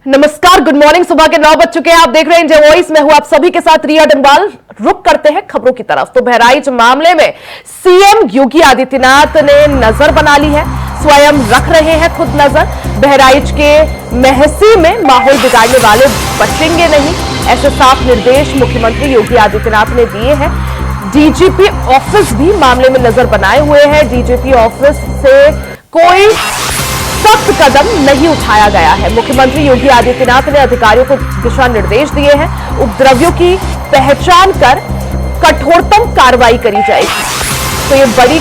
नमस्कार, good morning. सुबह के 9 बज चुके हैं। आप देख रहे हैं इंडिया वॉइस। मैं हूं आप सभी के साथ रिया डंबाल। रुक करते हैं खबरों की तरफ। तो बहराइच मामले में सीएम योगी आदित्यनाथ ने नजर बना ली है, स्वयं रख रहे हैं खुद नजर। बहराइच के मेहसी में माहौल बिगाड़ने वाले बचेंगे नहीं, ऐसे साफ निर्देश मुख्यमंत्री योगी आदित्यनाथ ने दिए हैं। डीजीपी ऑफिस भी मामले में नजर बनाए हुए हैं। डीजीपी ऑफिस से कोई सख्त कदम नहीं उठाया गया है। मुख्यमंत्री योगी आदित्यनाथ ने अधिकारियों को दिशा निर्देश दिए हैं, उपद्रवियों की पहचान कर कठोरतम कार्रवाई करी जाएगी। तो ये बड़ी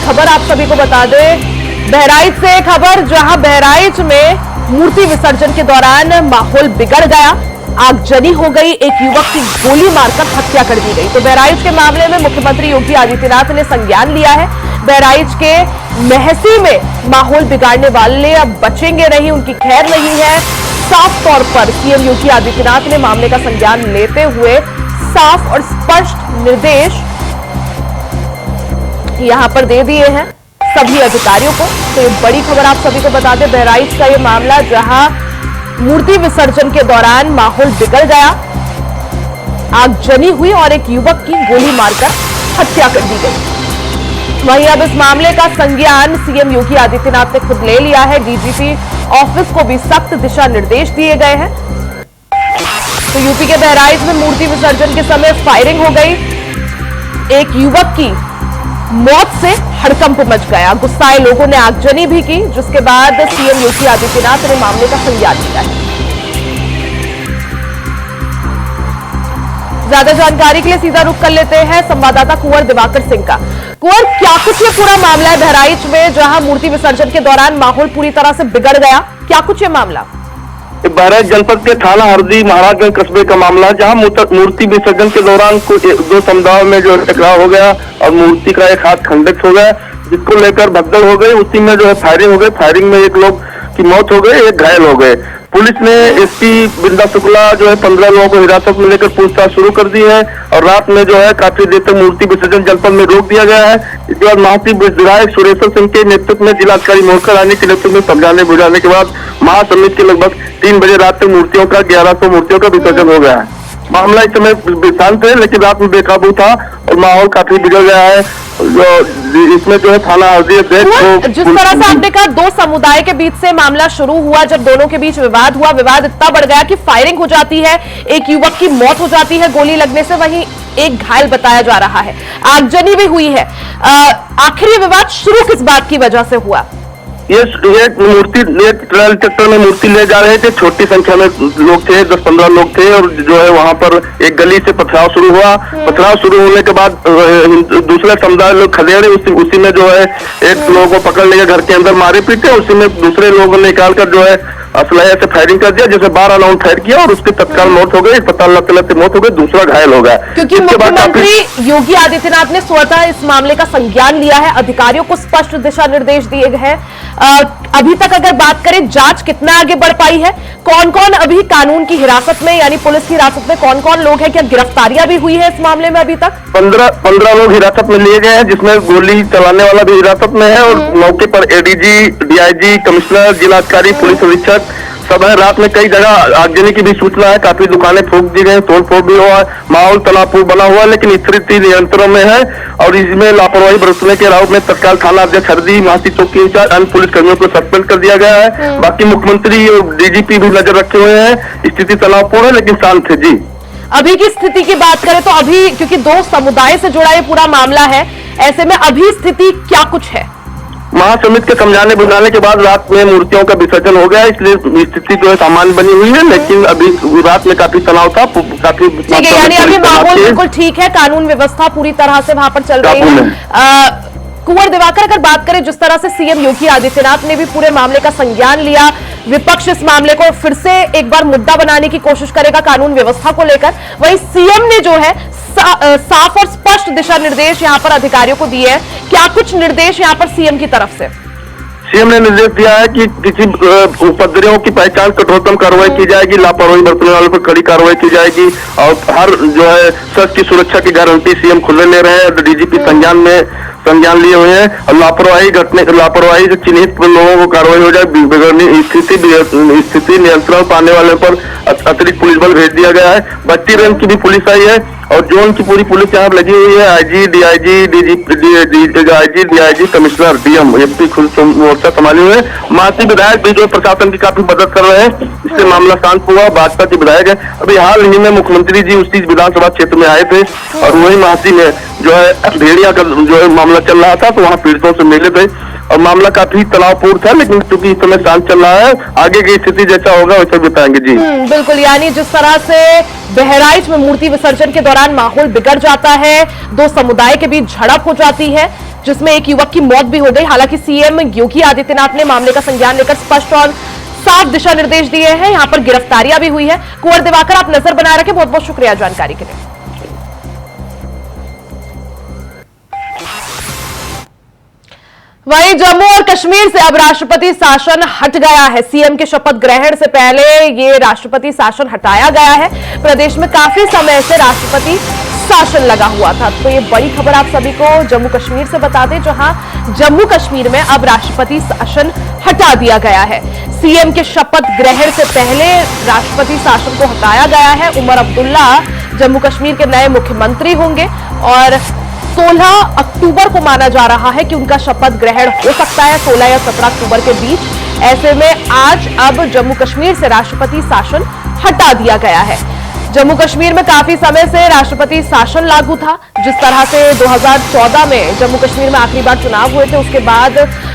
खबर आप सभी को बता दें, बहराइच से खबर, जहां बहराइच में मूर्ति विसर्जन के दौरान माहौल बिगड़ गया, आगजनी हो गई, एक युवक की गोली मारकर हत्या कर दी गई। तो बहराइच के मामले में मुख्यमंत्री योगी आदित्यनाथ ने संज्ञान लिया है। बहराइच के मेहसी में माहौल बिगाड़ने वाले अब बचेंगे नहीं, उनकी खैर नहीं है। साफ तौर पर सीएम योगी आदित्यनाथ ने मामले का संज्ञान लेते हुए साफ और स्पष्ट निर्देश यहां पर दे दिए हैं सभी अधिकारियों को। तो ये बड़ी खबर आप सभी को बता दें, बहराइच का ये मामला, जहां मूर्ति विसर्जन के दौरान माहौल बिगड़ गया, आगजनी हुई और एक युवक की गोली मारकर हत्या कर दी गई। वहीं अब इस मामले का संज्ञान सीएम योगी आदित्यनाथ ने खुद ले लिया है। डीजीपी ऑफिस को भी सख्त दिशा निर्देश दिए गए हैं। तो यूपी के बहराइच में मूर्ति विसर्जन के समय फायरिंग हो गई, एक युवक की मौत से हड़कंप मच गया। गुस्साए लोगों ने आगजनी भी की, जिसके बाद सीएम योगी आदित्यनाथ ने मामले का संज्ञान लिया है। ज्यादा जानकारी के लिए सीधा रुख कर लेते हैं संवाददाता कुंवर दिवाकर सिंह का। कुंवर, क्या कुछ ये पूरा मामला है बहराइच में, जहां मूर्ति विसर्जन के दौरान माहौल पूरी तरह से बिगड़ गया? क्या कुछ ये मामला? बहराइच जनपद के थाना हरदी महाराजगंज कस्बे का मामला है, जहां मूर्ति विसर्जन के दौरान कुछ दो समुदायों में जो टकराव हो गया और मूर्ति का एक हाथ खंडित हो गया, जिसको लेकर भगदड़ हो गई। उसी में जो है फायरिंग हो गई। फायरिंग में एक लोग की मौत हो गई, एक घायल हो गए। पुलिस ने एसपी बिंदा शुक्ला जो है 15 लोगों को हिरासत में लेकर पूछताछ शुरू कर दी है और रात में जो है काफी देर तक मूर्ति विसर्जन जनपद में रोक दिया गया है। इसके बाद महासचिव विधायक सुरेश्वर सिंह के नेतृत्व में जिलाधिकारी मोहकर रानी के नेतृत्व में समझाने बुझाने के बाद महासमिति के लगभग 3 बजे रात तक मूर्तियों का 1100 मूर्तियों का विसर्जन हो गया है। मामला इस समय शांत है, लेकिन रात में बेकाबू था और माहौल काफी बिगड़ गया है। इसमें जो है थाना हरदी जिस तरह से आपने कहा, दो समुदाय के बीच से मामला शुरू हुआ, जब दोनों के बीच विवाद हुआ, विवाद इतना बढ़ गया कि फायरिंग हो जाती है, एक युवक की मौत हो जाती है गोली लगने से, वहीं एक घायल बताया जा रहा है, आगजनी भी हुई है। आखिर ये विवाद शुरू किस बात की वजह से हुआ? ये मूर्ति ट्रेल ट्रैक्टर में मूर्ति ले जा रहे थे, छोटी संख्या में लोग थे, 10-15 लोग थे और जो है वहां पर एक गली से पथराव शुरू हुआ। पथराव शुरू होने के बाद दूसरे समुदाय लोग खदेड़े, उसी में जो है एक लोगों को पकड़ लेकर घर के अंदर मारे पीटे, उसी में दूसरे लोगों ने निकाल कर जो है असलहे से फायरिंग कर दिया, जैसे 12 राउंड फायर किया और उसकी तत्काल मौत हो गई, अस्पताल लगते मौत हो गई, दूसरा घायल हो गया। क्योंकि मुख्यमंत्री योगी आदित्यनाथ ने स्वतः इस मामले का संज्ञान लिया है, अधिकारियों को स्पष्ट दिशा निर्देश दिए गए हैं। अभी तक अगर बात करें, जांच कितना आगे बढ़ पाई है? कौन कौन अभी कानून की हिरासत में, यानी पुलिस की हिरासत में कौन कौन लोग हैं? क्या गिरफ्तारियां भी हुई है इस मामले में अभी तक? 15 लोग हिरासत में लिए गए हैं, जिसमें गोली चलाने वाला भी हिरासत में है और मौके पर एडीजी, डीआईजी, कमिश्नर, जिलाधिकारी, पुलिस अधीक्षक सब है। रात में कई जगह आगजनी की भी सूचना है, काफी दुकानें फूंक दी गई, तोड़ फोड़ भी हुआ है, माहौल तनावपूर्ण बना हुआ है, लेकिन स्थिति नियंत्रण में है और इसमें लापरवाही बरतने के आरोप में तत्काल थाना अध्यक्ष हरदी, महासी चौकी इंचार्ज, अन्य पुलिस कर्मियों को सस्पेंड कर दिया गया है। बाकी मुख्यमंत्री और डीजीपी भी नजर रखे हुए हैं। स्थिति तनावपूर्ण है लेकिन शांत है। जी, अभी की स्थिति की बात करें तो अभी, क्योंकि दो समुदाय से जुड़ा ये पूरा मामला है, ऐसे में अभी स्थिति क्या कुछ है? महासमिति के समझाने बुझाने के बाद रात में मूर्तियों का विसर्जन हो गया, इसलिए स्थिति जो है सामान्य बनी हुई है, लेकिन अभी रात में काफी तनाव था, काफी। ठीक है, यानी अभी माहौल बिल्कुल ठीक है, कानून व्यवस्था पूरी तरह से वहां पर चल रही है। कुंवर दिवाकर, अगर बात करें जिस तरह से सीएम योगी आदित्यनाथ ने भी पूरे मामले का संज्ञान लिया, विपक्ष इस मामले को फिर से एक बार मुद्दा बनाने की कोशिश करेगा कानून व्यवस्था को लेकर, वहीं सीएम ने जो है साफ और स्पष्ट दिशा निर्देश यहां पर अधिकारियों को दिए हैं। क्या कुछ निर्देश यहां पर सीएम की तरफ से? सीएम ने निर्देश दिया है कि किसी उपद्रवियों की पहचान, कठोरतम कार्रवाई की जाएगी, लापरवाही बरतने वालों पर कड़ी कार्रवाई की जाएगी और हर जो है शख्स की सुरक्षा की गारंटी सीएम खुद ले रहे हैं। डीजीपी संज्ञान में संज्ञान लिए हुए हैं और लापरवाही जो चिन्हित लोगों को कार्रवाई हो जाए, बिगड़नी स्थिति नियंत्रण पाने वाले पर अतिरिक्त पुलिस बल भेज दिया गया है। 32 रेंज की भी पुलिस आई है और जोन की पूरी पुलिस यहाँ लगी हुई है। IG, DIG, commissioner, DM SP खुद मोर्चा संभाले हुए हैं। महासी विधायक भी जो प्रशासन की काफी मदद कर रहे हैं, इससे मामला शांत हुआ। भाजपा के विधायक है, अभी हाल ही में मुख्यमंत्री जी उसी विधानसभा क्षेत्र में आए थे और वही महासी में जो है भेड़िया का जो है मामला चल रहा था, तो वहाँ पीड़ितों से मिले थे और मामला काफी तनावपूर्ण था, लेकिन चूंकि इस समय शांत चल रहा है, आगे की स्थिति जैसा होगा वैसा बताएंगे जी। बिल्कुल, यानी जिस तरह से बहराइच में मूर्ति विसर्जन के दौरान माहौल बिगड़ जाता है, दो समुदाय के बीच झड़प हो जाती है जिसमें एक युवक की मौत भी हो गई। हालांकि सीएम योगी आदित्यनाथ ने मामले का संज्ञान लेकर स्पष्ट और साफ दिशा निर्देश दिए हैं। यहां पर गिरफ्तारियां भी हुई है। कुंवर दिवाकर, आप नजर बनाए रखें। बहुत बहुत शुक्रिया जानकारी के लिए। वहीं जम्मू और कश्मीर से अब राष्ट्रपति शासन हट गया है। सीएम के शपथ ग्रहण से पहले ये राष्ट्रपति शासन हटाया गया है। प्रदेश में काफी समय से राष्ट्रपति शासन लगा हुआ था। तो ये बड़ी खबर आप सभी को जम्मू कश्मीर से बता दें, जहां जम्मू कश्मीर में अब राष्ट्रपति शासन हटा दिया गया है। सीएम के शपथ ग्रहण से पहले राष्ट्रपति शासन को हटाया गया है। उमर अब्दुल्ला जम्मू कश्मीर के नए मुख्यमंत्री होंगे और 16 अक्टूबर को माना जा रहा है कि उनका शपथ ग्रहण हो सकता है, 16 या 17 अक्टूबर के बीच। ऐसे में आज अब जम्मू कश्मीर से राष्ट्रपति शासन हटा दिया गया है। जम्मू कश्मीर में काफी समय से राष्ट्रपति शासन लागू था। जिस तरह से 2014 में जम्मू कश्मीर में आखिरी बार चुनाव हुए थे, उसके बाद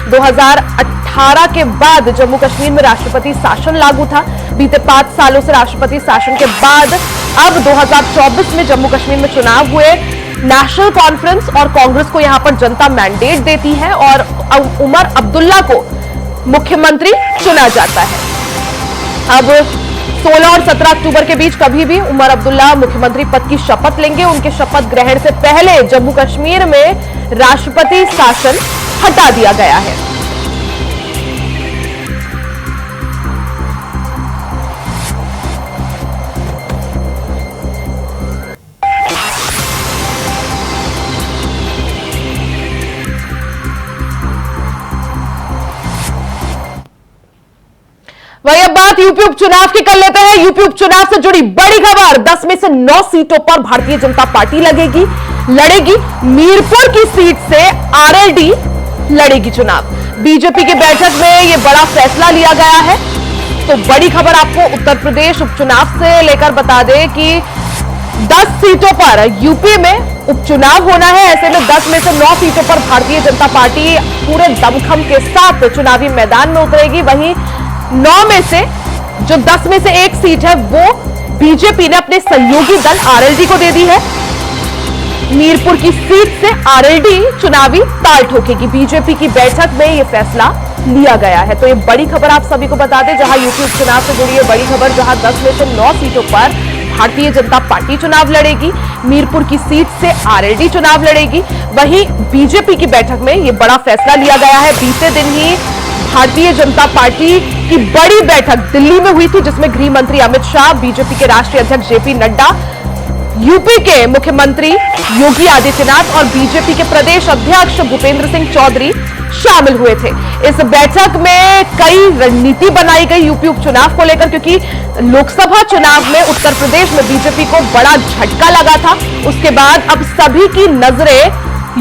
2018 के बाद जम्मू कश्मीर में राष्ट्रपति शासन लागू था। बीते 5 सालों से राष्ट्रपति शासन के बाद अब 2024 में जम्मू कश्मीर में चुनाव हुए। नेशनल कॉन्फ्रेंस और कांग्रेस को यहां पर जनता मैंडेट देती है और उमर अब्दुल्ला को मुख्यमंत्री चुना जाता है। अब 16 और 17 अक्टूबर के बीच कभी भी उमर अब्दुल्ला मुख्यमंत्री पद की शपथ लेंगे। उनके शपथ ग्रहण से पहले जम्मू कश्मीर में राष्ट्रपति शासन हटा दिया गया है। वही अब बात यूपी उपचुनाव की कर लेते हैं। यूपी उपचुनाव से जुड़ी बड़ी खबर, 10 में से 9 सीटों पर भारतीय जनता पार्टी लड़ेगी। मीरपुर की सीट से आरएलडी लड़ेगी चुनाव। बीजेपी की बैठक में यह बड़ा फैसला लिया गया है। तो बड़ी खबर आपको उत्तर प्रदेश उपचुनाव से लेकर बता दें कि 10 सीटों पर यूपी में उपचुनाव होना है। ऐसे में 10 में से 9 सीटों पर भारतीय जनता पार्टी पूरे दमखम के साथ चुनावी मैदान में उतरेगी। वहीं 9 में से जो 10 में से एक सीट है वो बीजेपी ने अपने सहयोगी दल आरएलडी को दे दी है। मीरपुर की सीट से आरएलडी चुनावी ताल ठोकेगी। बीजेपी की बैठक में यह फैसला लिया गया है। तो ये बड़ी खबर आप सभी को बता दें, जहां यूपी उपचुनाव से जुड़ी है बड़ी खबर, जहां 10 में से 9 सीटों पर भारतीय जनता पार्टी चुनाव लड़ेगी। मीरपुर की सीट से आरएलडी चुनाव लड़ेगी। वहीं बीजेपी की बैठक में यह बड़ा फैसला लिया गया है। बीते दिन ही भारतीय जनता पार्टी की बड़ी बैठक दिल्ली में हुई थी, जिसमें गृह मंत्री अमित शाह, बीजेपी के राष्ट्रीय अध्यक्ष जेपी नड्डा, यूपी के मुख्यमंत्री योगी आदित्यनाथ और बीजेपी के प्रदेश अध्यक्ष भूपेंद्र सिंह चौधरी शामिल हुए थे। इस बैठक में कई रणनीति बनाई गई यूपी उपचुनाव को लेकर, क्योंकि लोकसभा चुनाव में उत्तर प्रदेश में बीजेपी को बड़ा झटका लगा था। उसके बाद अब सभी की नजरें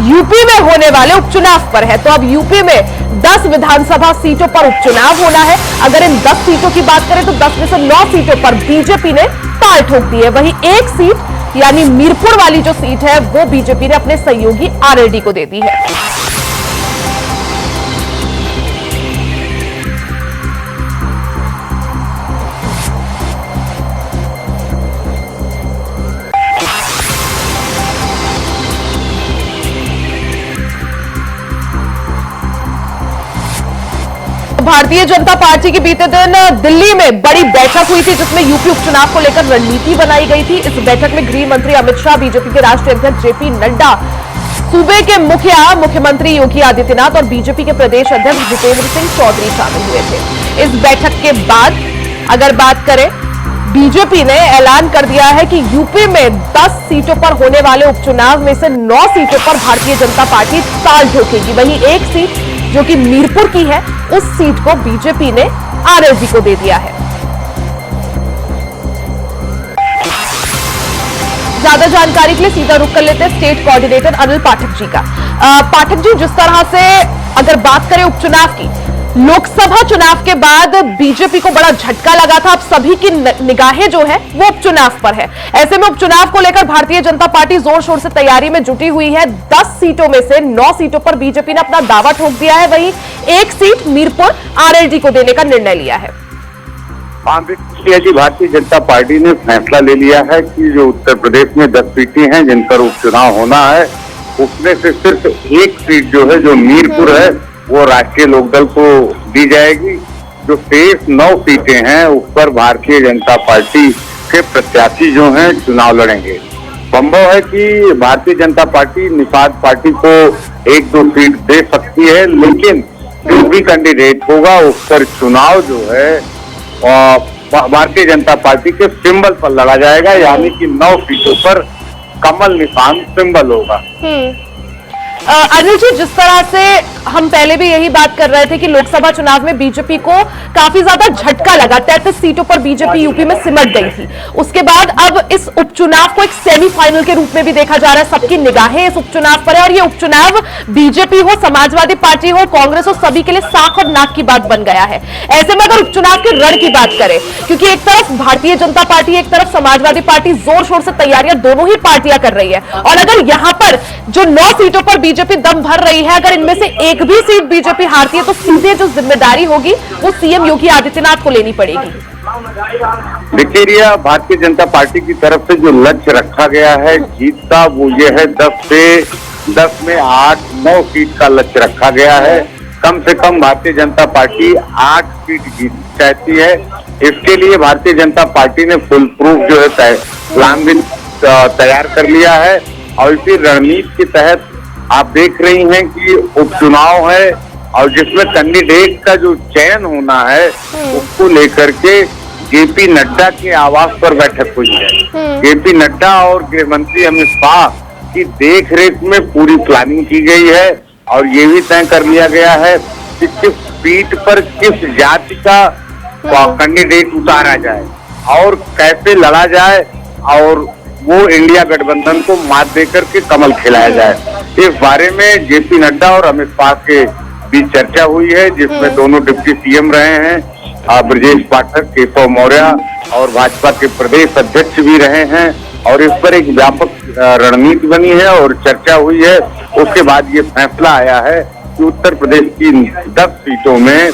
यूपी में होने वाले उपचुनाव पर है। तो अब यूपी में 10 विधानसभा सीटों पर उपचुनाव होना है। अगर इन 10 सीटों की बात करें तो 10 में से 9 सीटों पर बीजेपी ने ताल ठोक दी है। वहीं एक सीट यानी मीरपुर वाली जो सीट है वो बीजेपी ने अपने सहयोगी आरएलडी को दे दी है। भारतीय जनता पार्टी की बीते दिन दिल्ली में बड़ी बैठक हुई थी, जिसमें यूपी उपचुनाव को लेकर रणनीति बनाई गई थी। इस बैठक में गृह मंत्री अमित शाह, बीजेपी के राष्ट्रीय अध्यक्ष जेपी नड्डा, सूबे के मुख्यमंत्री योगी आदित्यनाथ और बीजेपी के प्रदेश अध्यक्ष भूपेंद्र सिंह चौधरी शामिल हुए थे। इस बैठक के बाद अगर बात करें बीजेपी ने ऐलान कर दिया है कि यूपी में 10 सीटों पर होने वाले उपचुनाव में से 9 सीटों पर भारतीय जनता पार्टी ताल ठोकेगी। वहीं एक सीट जो कि मीरपुर की है, उस सीट को बीजेपी ने आरएलडी को दे दिया है। ज्यादा जानकारी के लिए सीधा रुख कर लेते हैं स्टेट कोऑर्डिनेटर अनिल पाठक जी का। पाठक जी, जिस तरह से अगर बात करें उपचुनाव की, लोकसभा चुनाव के बाद बीजेपी को बड़ा झटका लगा था। अब सभी की निगाहें जो है वो उपचुनाव पर है। ऐसे में उपचुनाव को लेकर भारतीय जनता पार्टी जोर शोर से तैयारी में जुटी हुई है। 10 सीटों में से 9 सीटों पर बीजेपी ने अपना दावा ठोक दिया है। वहीं एक सीट मीरपुर आरएलडी को देने का निर्णय लिया है। भारतीय जनता पार्टी ने फैसला ले लिया है कि जो उत्तर प्रदेश में 10 सीटें हैं जिन पर उपचुनाव होना है, उसमें से सिर्फ एक सीट जो है, जो मीरपुर है, वो राष्ट्रीय लोकदल को दी जाएगी। जो शेष 9 सीटें हैं उस पर भारतीय जनता पार्टी के प्रत्याशी जो हैं चुनाव लड़ेंगे। संभव है कि भारतीय जनता पार्टी निषाद पार्टी को 1-2 सीट दे सकती है, लेकिन जो भी कैंडिडेट होगा उस पर चुनाव जो है भारतीय जनता पार्टी के सिंबल पर लड़ा जाएगा, यानी कि 9 सीटों पर कमल निशान सिंबल होगा। अनिल जी, जिस तरह से हम पहले भी यही बात कर रहे थे कि लोकसभा चुनाव में बीजेपी को काफी ज्यादा झटका लगा, 33 सीटों पर बीजेपी यूपी में सिमट गई थी। उसके बाद अब इस उपचुनाव को एक सेमीफाइनल के रूप में भी देखा जा रहा है। सबकी निगाहें इस उपचुनाव पर है और ये उपचुनाव बीजेपी हो, समाजवादी पार्टी हो, कांग्रेस हो, सभी के लिए साख और नाक की बात बन गया है। ऐसे में अगर उपचुनाव के रण की बात करें, क्योंकि एक तरफ भारतीय जनता पार्टी, एक तरफ समाजवादी पार्टी जोर शोर से तैयारियां दोनों ही पार्टियां कर रही है, और अगर यहां पर जो 9 सीटों पर बीजेपी दम भर रही है, अगर इनमें से एक भी सीट बीजेपी हारती है तो सीधे जो जिम्मेदारी होगी वो सीएम योगी आदित्यनाथ को लेनी पड़ेगी। देखिए रिया, भारतीय जनता पार्टी की तरफ से जो लक्ष्य रखा गया है जीत का, वो ये है 10 में 8-9 सीट का लक्ष्य रखा गया है। कम से कम भारतीय जनता पार्टी 8 सीट जीत चाहती है। इसके लिए भारतीय जनता पार्टी ने फुल प्रूफ जो है प्लान भी तैयार कर लिया है, और इसी रणनीति के तहत आप देख रही हैं कि उपचुनाव है और जिसमें कैंडिडेट का जो चयन होना है उसको लेकर के जेपी नड्डा के आवास पर बैठक हुई है। जेपी नड्डा और गृह मंत्री अमित शाह की देखरेख में पूरी प्लानिंग की गई है, और ये भी तय कर लिया गया है कि किस सीट पर किस जाति का कैंडिडेट उतारा जाए और कैसे लड़ा जाए, और वो इंडिया गठबंधन को मात देकर के कमल खिलाया जाए। इस बारे में जेपी नड्डा और अमित शाह के बीच चर्चा हुई है, जिसमें दोनों डिप्टी सीएम रहे हैं, ब्रजेश पाठक, केशव मौर्य, और भाजपा के प्रदेश अध्यक्ष भी रहे हैं, और इस पर एक व्यापक रणनीति बनी है और चर्चा हुई है। उसके बाद ये फैसला आया है कि उत्तर प्रदेश की 10 सीटों में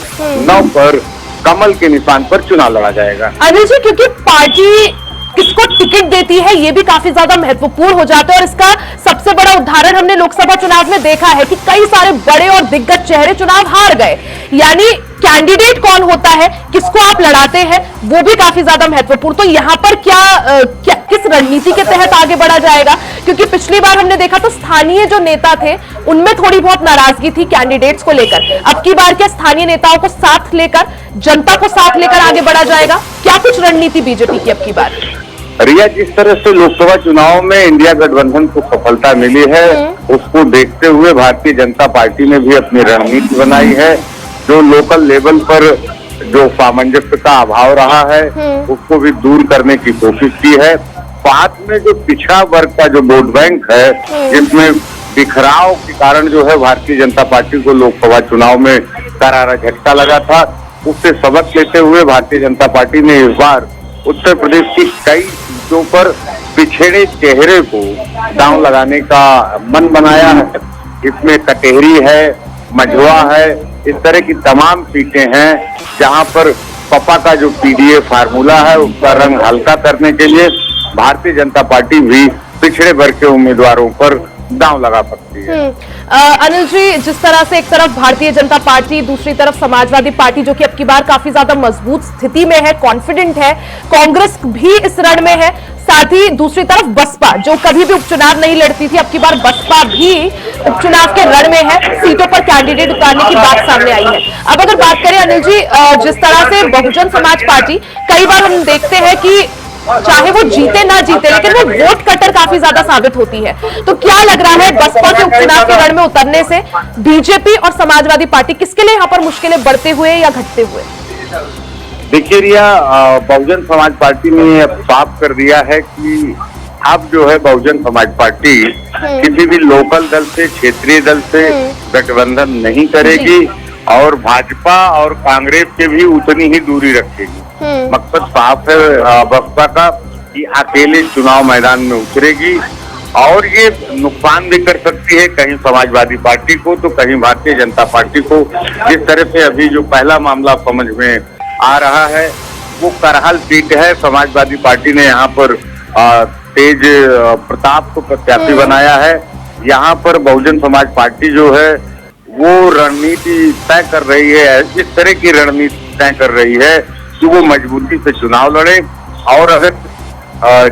9 पर कमल के निशान पर चुनाव लड़ा जाएगा। अनिल जी, क्योंकि पार्टी किसको टिकट देती है ये भी काफी ज्यादा महत्वपूर्ण हो जाता है, और इसका सबसे बड़ा उदाहरण हमने लोकसभा चुनाव में देखा है कि कई सारे बड़े और दिग्गज चेहरे चुनाव हार गए। यानी कैंडिडेट कौन होता है, किसको आप लड़ाते हैं, वो भी काफी ज्यादा महत्वपूर्ण। तो यहाँ पर किस रणनीति के तहत आगे बढ़ा जाएगा? क्योंकि पिछली बार हमने देखा तो स्थानीय जो नेता थे उनमें थोड़ी बहुत नाराजगी थी कैंडिडेट्स को लेकर। अब की बार क्या स्थानीय नेताओं को साथ लेकर, जनता को साथ लेकर आगे बढ़ा जाएगा? क्या कुछ रणनीति बीजेपी की अब की बार? रिया, जिस तरह से लोकसभा चुनाव में इंडिया गठबंधन को सफलता मिली है, उसको देखते हुए भारतीय जनता पार्टी ने भी अपनी रणनीति बनाई है। जो लोकल लेवल पर जो सामंजस्य का अभाव रहा है उसको भी दूर करने की कोशिश की है। साथ में जो पिछड़ा वर्ग का जो वोट बैंक है, जिसमें बिखराव के कारण जो है भारतीय जनता पार्टी को लोकसभा चुनाव में करारा झटका लगा था, उससे सबक लेते हुए भारतीय जनता पार्टी ने इस बार उत्तर प्रदेश की कई सीटों पर पिछड़े चेहरे को दांव लगाने का मन बनाया है। इसमें कटेहरी है, मझुआ है, इस तरह की तमाम सीटें हैं जहां पर पपा का जो पीडीए फार्मूला है उसका रंग हल्का करने के लिए भारतीय जनता पार्टी भी पिछड़े वर्ग के उम्मीदवारों पर दांव लगा सकती है। अनिल जी, जिस तरह से एक तरफ भारतीय जनता पार्टी, दूसरी तरफ समाजवादी पार्टी जो कि अब की बार काफी ज्यादा मजबूत स्थिति में है, कॉन्फिडेंट है, कांग्रेस भी इस रण में है, साथ ही दूसरी तरफ बसपा, जो कभी भी उपचुनाव नहीं लड़ती थी, अब की बार बसपा भी उपचुनाव के रण में है, सीटों पर कैंडिडेट उतारने की बात सामने आई है। अब अगर बात करें अनिल जी, जिस तरह से बहुजन समाज पार्टी, कई बार हम देखते हैं कि चाहे वो जीते ना जीते, लेकिन वो वोट कटर काफी ज्यादा साबित होती है। तो क्या लग रहा है बसपा के उपचुनाव के रण में उतरने से बीजेपी और समाजवादी पार्टी किसके लिए यहां पर मुश्किलें बढ़ते हुए या घटते हुए? देखिए रिया, बहुजन समाज पार्टी ने अब साफ कर दिया है कि अब जो है बहुजन समाज पार्टी किसी भी लोकल दल से, क्षेत्रीय दल से गठबंधन नहीं करेगी और भाजपा और कांग्रेस से भी उतनी ही दूरी रखेगी। मकसद साफ है बसपा का कि अकेले चुनाव मैदान में उतरेगी और ये नुकसान भी कर सकती है, कहीं समाजवादी पार्टी को तो कहीं भारतीय जनता पार्टी को। जिस तरह से अभी जो पहला मामला समझ में आ रहा है वो करहल सीट है, समाजवादी पार्टी ने यहाँ पर तेज प्रताप को प्रत्याशी बनाया है। यहाँ पर बहुजन समाज पार्टी जो है वो रणनीति तय कर रही है, इस तरह की रणनीति तय कर रही है कि वो मजबूती से चुनाव लड़े और अगर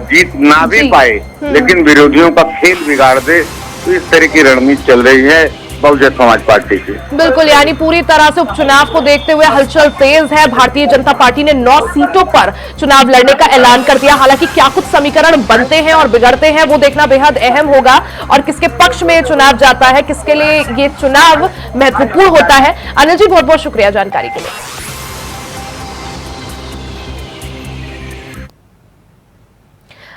जीत ना भी पाए लेकिन विरोधियों का खेल बिगाड़ दे, तो इस तरह की रणनीति चल रही है बहुजन समाज पार्टी की। बिल्कुल, यानी पूरी तरह से उपचुनाव को देखते हुए हलचल तेज है। भारतीय जनता पार्टी ने 9 सीटों पर चुनाव लड़ने का ऐलान कर दिया। हालांकि क्या कुछ समीकरण बनते हैं और बिगड़ते हैं वो देखना बेहद अहम होगा, और किसके पक्ष में चुनाव जाता है, किसके लिए ये चुनाव महत्वपूर्ण होता है। अनिल जी, बहुत बहुत शुक्रिया जानकारी के लिए।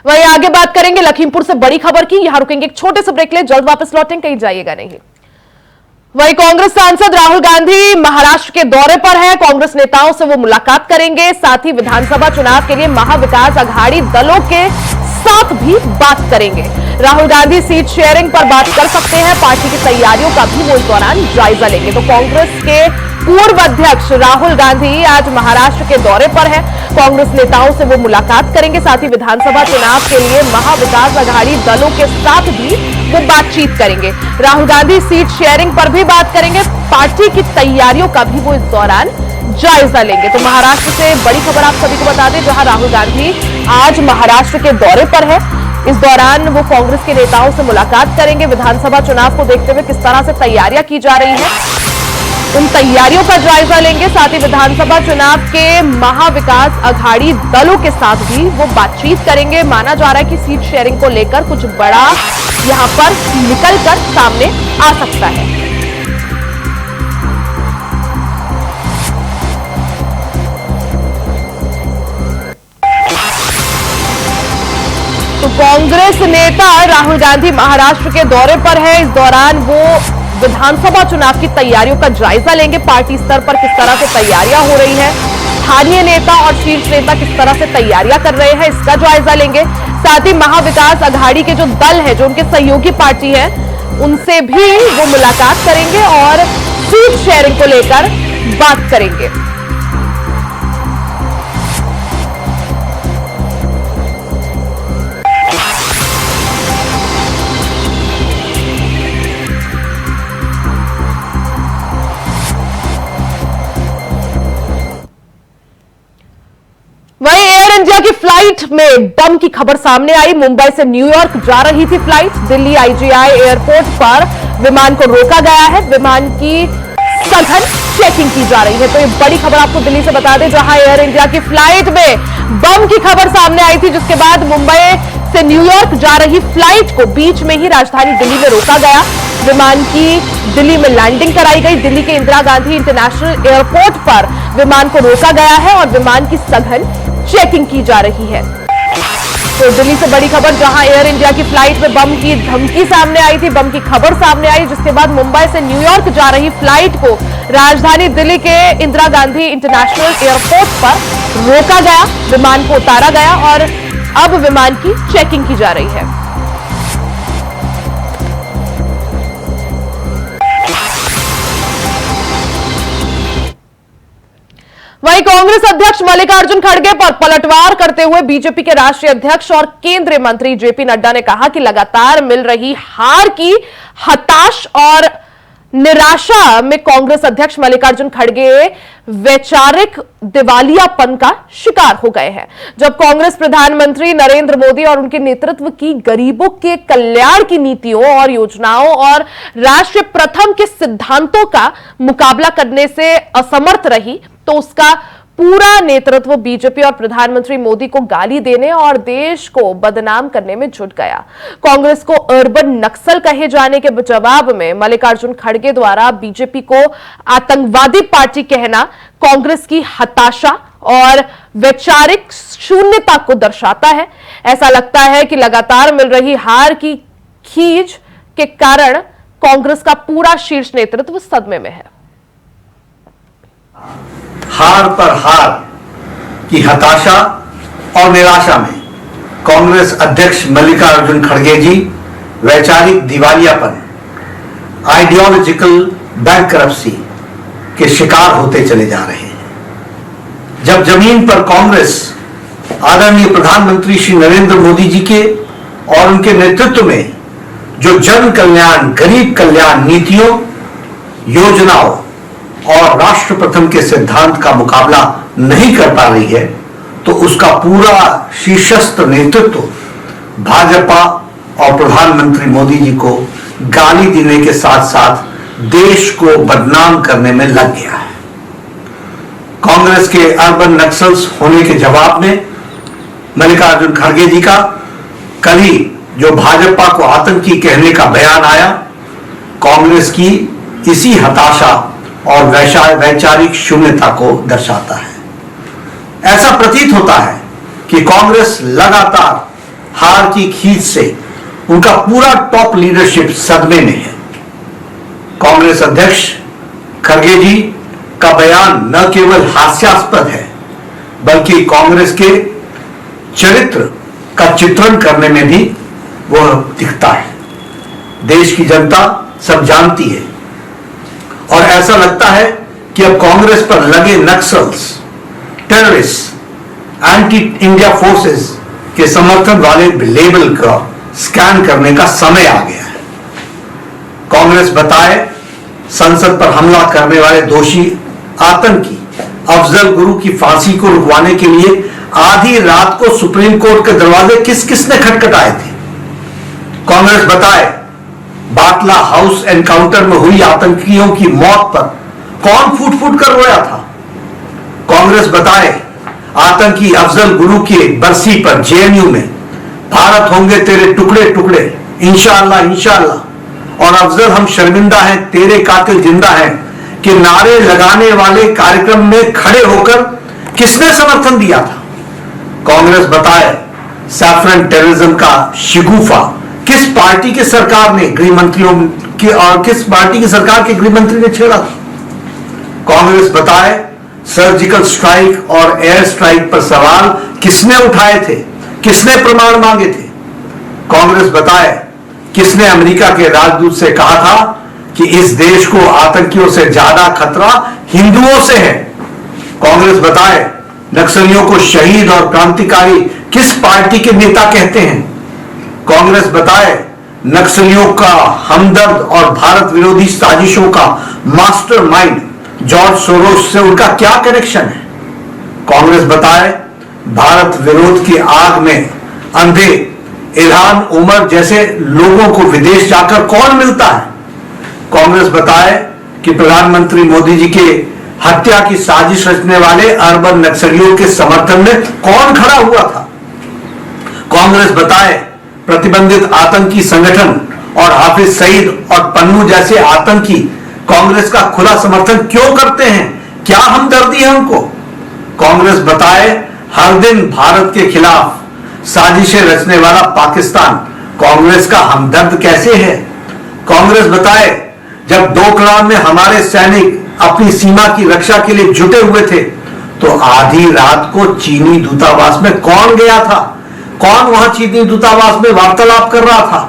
वहीं आगे बात करेंगे लखीमपुर से बड़ी खबर की। यहां रुकेंगे एक छोटे से ब्रेक ले, जल्द वापस लौटेंगे, कहीं जाइएगा नहीं। वहीं कांग्रेस सांसद राहुल गांधी महाराष्ट्र के दौरे पर है। कांग्रेस नेताओं से वो मुलाकात करेंगे, साथ ही विधानसभा चुनाव के लिए महाविकास अघाड़ी दलों के साथ भी बात करेंगे। राहुल गांधी सीट शेयरिंग पर बात कर सकते हैं, पार्टी की तैयारियों का भी वो इस दौरान जायजा लेंगे। तो कांग्रेस के पूर्व अध्यक्ष राहुल गांधी आज महाराष्ट्र के दौरे पर है। कांग्रेस नेताओं से वो मुलाकात करेंगे, साथ ही विधानसभा चुनाव के लिए महाविकास अघाड़ी दलों के साथ भी वो बातचीत करेंगे। राहुल गांधी सीट शेयरिंग पर भी बात करेंगे, पार्टी की तैयारियों का भी वो इस दौरान जायजा लेंगे। तो महाराष्ट्र से बड़ी खबर आप सभी को बता दें, जहां राहुल गांधी आज महाराष्ट्र के दौरे पर है। इस दौरान वो कांग्रेस के नेताओं से मुलाकात करेंगे, विधानसभा चुनाव को देखते हुए किस तरह से तैयारियां की जा रही हैं उन तैयारियों का जायजा लेंगे। साथ ही विधानसभा चुनाव के महाविकास अघाड़ी दलों के साथ भी वो बातचीत करेंगे। माना जा रहा है कि सीट शेयरिंग को लेकर कुछ बड़ा यहां पर निकलकर सामने आ सकता है। तो कांग्रेस नेता राहुल गांधी महाराष्ट्र के दौरे पर है। इस दौरान वो विधानसभा चुनाव की तैयारियों का जायजा लेंगे, पार्टी स्तर पर किस तरह से तैयारियां हो रही हैं, स्थानीय नेता और शीर्ष नेता किस तरह से तैयारियां कर रहे हैं, इसका जायजा लेंगे। साथ ही महाविकास अघाड़ी के जो दल है, जो उनके सहयोगी पार्टी है, उनसे भी वो मुलाकात करेंगे और सीट शेयरिंग को लेकर बात करेंगे। वहीं एयर इंडिया की फ्लाइट में बम की खबर सामने आई। मुंबई से न्यूयॉर्क जा रही थी फ्लाइट। दिल्ली आईजीआई एयरपोर्ट पर विमान को रोका गया है। विमान की सघन चेकिंग की जा रही है। तो ये बड़ी खबर आपको दिल्ली से बता दें, जहां एयर इंडिया की फ्लाइट में बम की खबर सामने आई थी, जिसके बाद मुंबई से न्यूयॉर्क जा रही फ्लाइट को बीच में ही राजधानी दिल्ली में रोका गया। विमान की दिल्ली में लैंडिंग कराई गई। दिल्ली के इंदिरा गांधी इंटरनेशनल एयरपोर्ट पर विमान को रोका गया है और विमान की सघन चेकिंग की जा रही है। तो दिल्ली से बड़ी खबर, जहां एयर इंडिया की फ्लाइट में बम की धमकी सामने आई थी, बम की खबर सामने आई, जिसके बाद मुंबई से न्यूयॉर्क जा रही फ्लाइट को राजधानी दिल्ली के इंदिरा गांधी इंटरनेशनल एयरपोर्ट पर रोका गया, विमान को उतारा गया और अब विमान की चेकिंग की जा रही है। वहीं कांग्रेस अध्यक्ष मल्लिकार्जुन खड़गे पर पलटवार करते हुए बीजेपी के राष्ट्रीय अध्यक्ष और केंद्रीय मंत्री जेपी नड्डा ने कहा कि लगातार मिल रही हार की हताश और निराशा में कांग्रेस अध्यक्ष मल्लिकार्जुन खड़गे वैचारिक दिवालियापन का शिकार हो गए हैं। जब कांग्रेस प्रधानमंत्री नरेंद्र मोदी और उनके नेतृत्व की गरीबों के कल्याण की नीतियों और योजनाओं और राष्ट्र प्रथम के सिद्धांतों का मुकाबला करने से असमर्थ रही, तो उसका पूरा नेतृत्व बीजेपी और प्रधानमंत्री मोदी को गाली देने और देश को बदनाम करने में जुट गया। कांग्रेस को अर्बन नक्सल कहे जाने के जवाब में मल्लिकार्जुन खड़गे द्वारा बीजेपी को आतंकवादी पार्टी कहना कांग्रेस की हताशा और वैचारिक शून्यता को दर्शाता है। ऐसा लगता है कि लगातार मिल रही हार की खींच के कारण कांग्रेस का पूरा शीर्ष नेतृत्व सदमे में है। हार पर हार की हताशा और निराशा में कांग्रेस अध्यक्ष मल्लिकार्जुन खड़गे जी वैचारिक दिवालियापन, आइडियोलॉजिकल बैंकरप्सी के शिकार होते चले जा रहे हैं। जब जमीन पर कांग्रेस आदरणीय प्रधानमंत्री श्री नरेंद्र मोदी जी के और उनके नेतृत्व में जो जन कल्याण, गरीब कल्याण नीतियों, योजनाओं और राष्ट्र प्रथम के सिद्धांत का मुकाबला नहीं कर पा रही है, तो उसका पूरा शीर्षस्थ नेतृत्व भाजपा और प्रधानमंत्री मोदी जी को गाली देने के साथ साथ देश को बदनाम करने में लग गया है। कांग्रेस के अर्बन नक्सल्स होने के जवाब में मल्लिकार्जुन खड़गे जी का कल ही जो भाजपा को आतंकी कहने का बयान आया, कांग्रेस की इसी हताशा और वैचारिक शून्यता को दर्शाता है। ऐसा प्रतीत होता है कि कांग्रेस लगातार हार की खींच से उनका पूरा टॉप लीडरशिप सदमे में है। कांग्रेस अध्यक्ष खड़गे जी का बयान न केवल हास्यास्पद है, बल्कि कांग्रेस के चरित्र का चित्रण करने में भी वह दिखता है। देश की जनता सब जानती है और ऐसा लगता है कि अब कांग्रेस पर लगे Naxals, terrorist, anti India forces के समर्थन वाले लेबल का स्कैन करने का समय आ गया है। कांग्रेस बताए संसद पर हमला करने वाले दोषी आतंकी अफजल गुरु की फांसी को रुकवाने के लिए आधी रात को सुप्रीम कोर्ट के दरवाजे किस किसने खटखटाए थे। कांग्रेस बताए बाटला हाउस एनकाउंटर में हुई आतंकियों की मौत पर कौन फूट फूट कर रोया था। कांग्रेस बताए आतंकी अफजल गुरु की बरसी पर जेएनयू में भारत होंगे तेरे टुकड़े टुकड़े, इंशाअल्लाह इंशाअल्लाह, और अफजल हम शर्मिंदा हैं, तेरे कातिल जिंदा हैं कि नारे लगाने वाले कार्यक्रम में खड़े होकर किसने समर्थन दिया था। कांग्रेस बताए सैफरन टेररिज्म का शिगुफा किस पार्टी की सरकार ने गृह मंत्रियों की और किस पार्टी की सरकार के गृह मंत्री ने छेड़ा था। कांग्रेस बताए सर्जिकल स्ट्राइक और एयर स्ट्राइक पर सवाल किसने उठाए थे, किसने प्रमाण मांगे थे। कांग्रेस बताए किसने अमेरिका के राजदूत से कहा था कि इस देश को आतंकियों से ज्यादा खतरा हिंदुओं से है। कांग्रेस बताए नक्सलियों को शहीद और क्रांतिकारी किस पार्टी के नेता कहते हैं। कांग्रेस बताए नक्सलियों का हमदर्द और भारत विरोधी साजिशों का मास्टरमाइंड जॉर्ज सोरोस से उनका क्या कनेक्शन है। कांग्रेस बताए भारत विरोध की आग में अंधे इल्हान उमर जैसे लोगों को विदेश जाकर कौन मिलता है। कांग्रेस बताए कि प्रधानमंत्री मोदी जी के हत्या की साजिश रचने वाले अर्बन नक्सलियों के समर्थन में कौन खड़ा हुआ था। कांग्रेस बताए प्रतिबंधित आतंकी संगठन और हाफिज सईद और पन्नू जैसे आतंकी कांग्रेस का खुला समर्थन क्यों करते हैं, क्या हमदर्दी है उनको। कांग्रेस बताए हर दिन भारत के खिलाफ साजिशें रचने वाला पाकिस्तान कांग्रेस का हमदर्द कैसे है। कांग्रेस बताए जब डोकलाम में हमारे सैनिक अपनी सीमा की रक्षा के लिए जुटे हुए थे तो आधी रात को चीनी दूतावास में कौन गया था, कौन वहां चीनी दूतावास में वार्तालाप कर रहा था,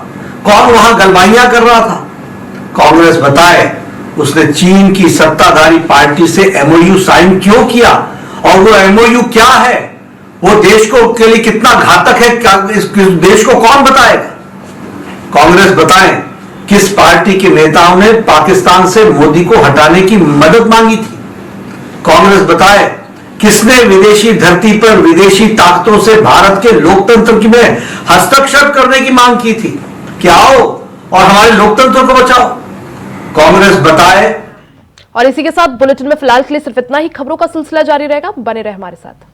कौन वहां गलबाइयां कर रहा था। कांग्रेस बताए उसने चीन की सत्ताधारी पार्टी से एमओयू साइन क्यों किया और वो एमओयू क्या है, वो देश को के लिए कितना घातक है, इस देश को कौन बताएगा। कांग्रेस बताए किस पार्टी के नेताओं ने पाकिस्तान से मोदी को हटाने की मदद मांगी थी? कांग्रेस बताए किसने विदेशी धरती पर विदेशी ताकतों से भारत के लोकतंत्र की में हस्तक्षेप करने की मांग की थी कि आओ और हमारे लोकतंत्र को बचाओ। कांग्रेस बताए। और इसी के साथ बुलेटिन में फिलहाल के लिए सिर्फ इतना ही। खबरों का सिलसिला जारी रहेगा, बने रहे हमारे साथ।